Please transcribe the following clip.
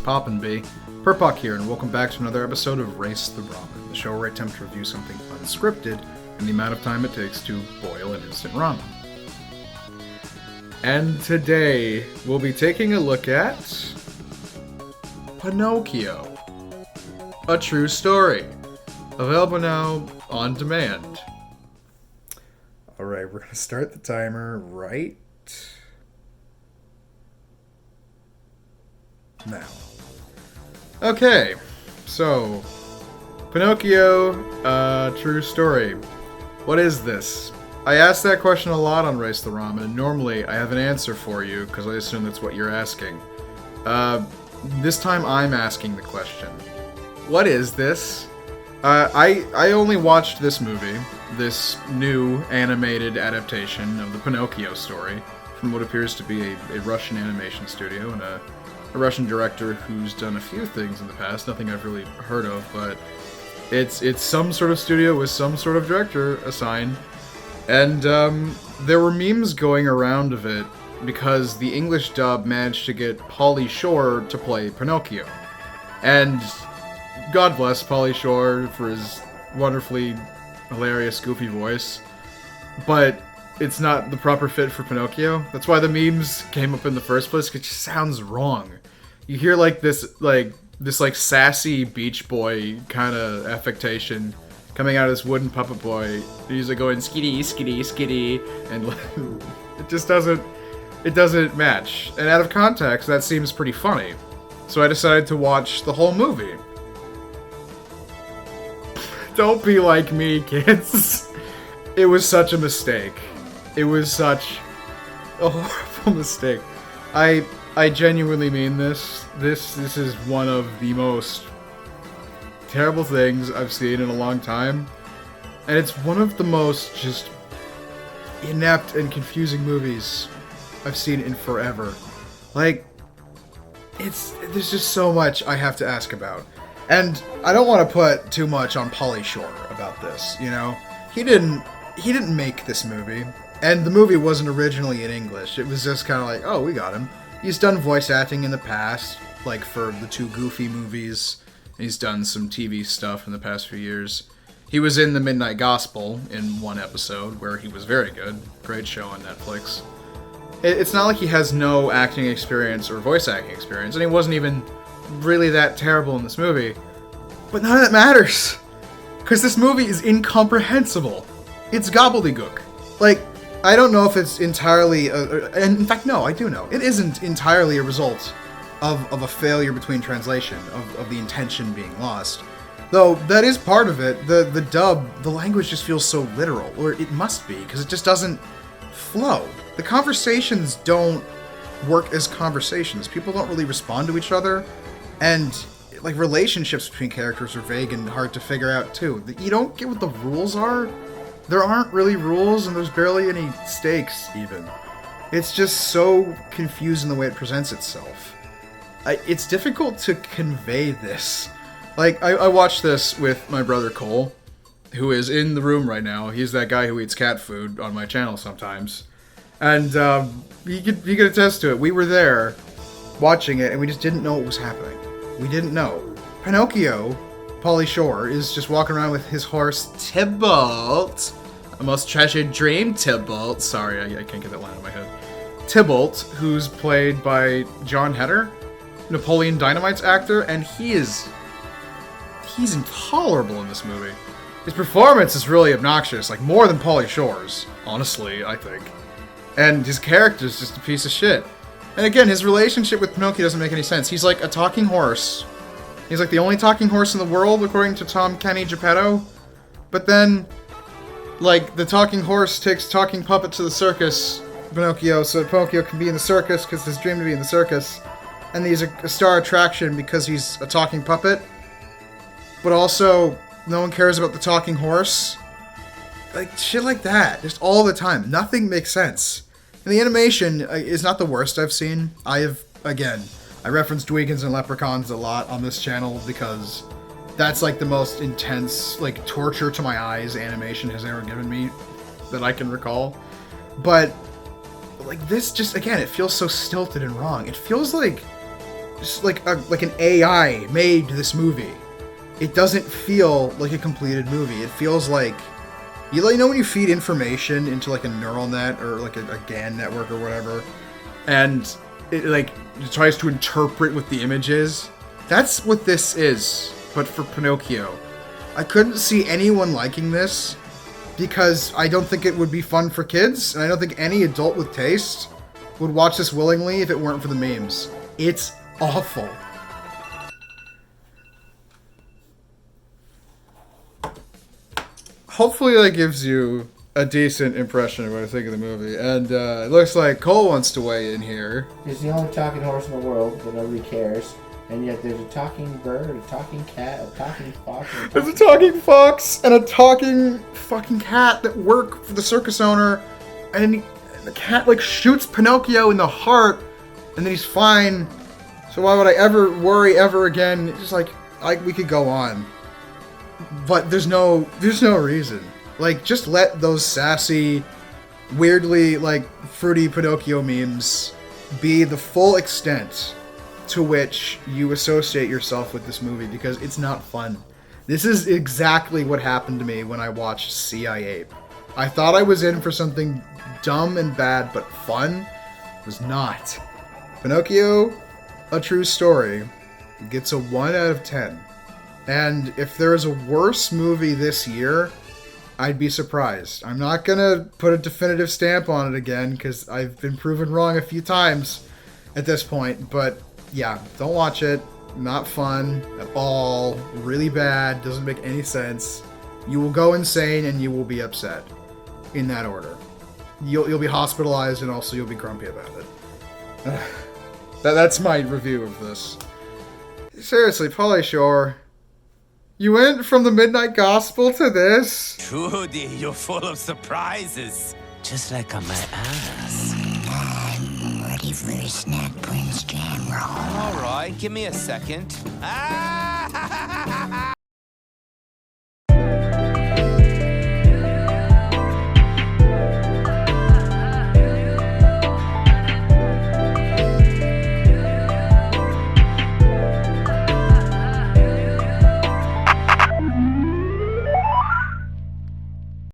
poppin' be? Perpuck here, and welcome back to another episode of Race the Ramen, the show where I attempt to review something unscripted in the amount of time it takes to boil an instant ramen. And today, we'll be taking a look at Pinocchio, a true story, available now on demand. Alright, we're going to start the timer right now. Okay, so Pinocchio, true story. What is this? I ask that question a lot on Race the Ramen, and normally I have an answer for you, because I assume that's what you're asking. This time I'm asking the question. What is this? I only watched this movie, this new animated adaptation of the Pinocchio story, from what appears to be a Russian animation studio, and a Russian director who's done a few things in the past, nothing I've really heard of, but it's some sort of studio with some sort of director assigned. And there were memes going around of it because the English dub managed to get Pauly Shore to play Pinocchio. And God bless Pauly Shore for his wonderfully hilarious, goofy voice, but it's not the proper fit for Pinocchio. That's why the memes came up in the first place, 'cause it just sounds wrong. You hear this sassy Beach Boy kind of affectation coming out of this wooden puppet boy. He's like going skitty, skitty, skitty, and it just doesn't match. And out of context, that seems pretty funny. So I decided to watch the whole movie. Don't be like me, kids. It was such a mistake. It was such a horrible mistake. I genuinely mean this. This is one of the most terrible things I've seen in a long time. And it's one of the most just inept and confusing movies I've seen in forever. There's just so much I have to ask about. And I don't want to put too much on Pauly Shore about this, you know? He didn't make this movie. And the movie wasn't originally in English. It was just kind of like, oh, we got him. He's done voice acting in the past, like for the two Goofy movies. He's done some TV stuff in the past few years. He was in The Midnight Gospel in one episode, where he was very good. Great show on Netflix. It's not like he has no acting experience or voice acting experience, and he wasn't even really that terrible in this movie. But none of that matters, because this movie is incomprehensible. It's gobbledygook. I don't know if it's entirely, and in fact, no, I do know. It isn't entirely a result of a failure between translation, of the intention being lost. Though, that is part of it. The dub, the language just feels so literal, or it must be, because it just doesn't flow. The conversations don't work as conversations. People don't really respond to each other, and relationships between characters are vague and hard to figure out, too. You don't get what the rules are. There aren't really rules, and there's barely any stakes, even. It's just so confusing the way it presents itself. It's difficult to convey this. I watched this with my brother Cole, who is in the room right now. He's that guy who eats cat food on my channel sometimes. And he could attest to it. We were there, watching it, and we just didn't know what was happening. We didn't know. Pinocchio, Pauly Shore, is just walking around with his horse, Tybalt. A most treasured dream, Tybalt. Sorry, I can't get that line out of my head. Tybalt, who's played by John Heder, Napoleon Dynamite's actor, and he's intolerable in this movie. His performance is really obnoxious, more than Pauly Shore's, honestly, I think. And his character's just a piece of shit. And again, his relationship with Pinocchio doesn't make any sense. He's like a talking horse. He's like the only talking horse in the world, according to Tom Kenny Geppetto. But then, the talking horse takes talking puppet to the circus, Pinocchio, so Pinocchio can be in the circus because his dream to be in the circus. And he's a star attraction because he's a talking puppet. But also, no one cares about the talking horse. Shit like that. Just all the time. Nothing makes sense. And the animation is not the worst I've seen. I reference Dweegans and Leprechauns a lot on this channel because that's the most intense, torture to my eyes animation has ever given me that I can recall. But this just, again, it feels so stilted and wrong. It feels like just like an AI made this movie. It doesn't feel like a completed movie. It feels like, you know when you feed information into like a neural net or like a GAN network or whatever, and it tries to interpret what the image is? That's what this is, but for Pinocchio. I couldn't see anyone liking this because I don't think it would be fun for kids, and I don't think any adult with taste would watch this willingly if it weren't for the memes. It's awful. Hopefully that gives you a decent impression of what I think of the movie. And it looks like Cole wants to weigh in here. He's the only talking horse in the world, but nobody cares. And yet there's a talking bird, a talking cat, a talking fox. There's a talking fox and a talking fucking cat that work for the circus owner. And the cat like shoots Pinocchio in the heart, and then he's fine. So why would I ever worry ever again? It's just like we could go on. But there's no reason. Like, just let those sassy, weirdly, like, fruity Pinocchio memes be the full extent to which you associate yourself with this movie, because it's not fun. This is exactly what happened to me when I watched C.I. Ape. I thought I was in for something dumb and bad, but fun. It was not. Pinocchio, a true story, gets a 1 out of 10. And if there is a worse movie this year, I'd be surprised. I'm not gonna put a definitive stamp on it again, because I've been proven wrong a few times at this point. But yeah, don't watch it. Not fun at all. Really bad. Doesn't make any sense. You will go insane and you will be upset. In that order. You'll be hospitalized, and also you'll be grumpy about it. That's my review of this. Seriously, Pauly Shore. You went from the Midnight Gospel to this? Trudy, you're full of surprises. Just like on my ass. I'm ready for a snack, Prince General. All right, give me a second. Ah!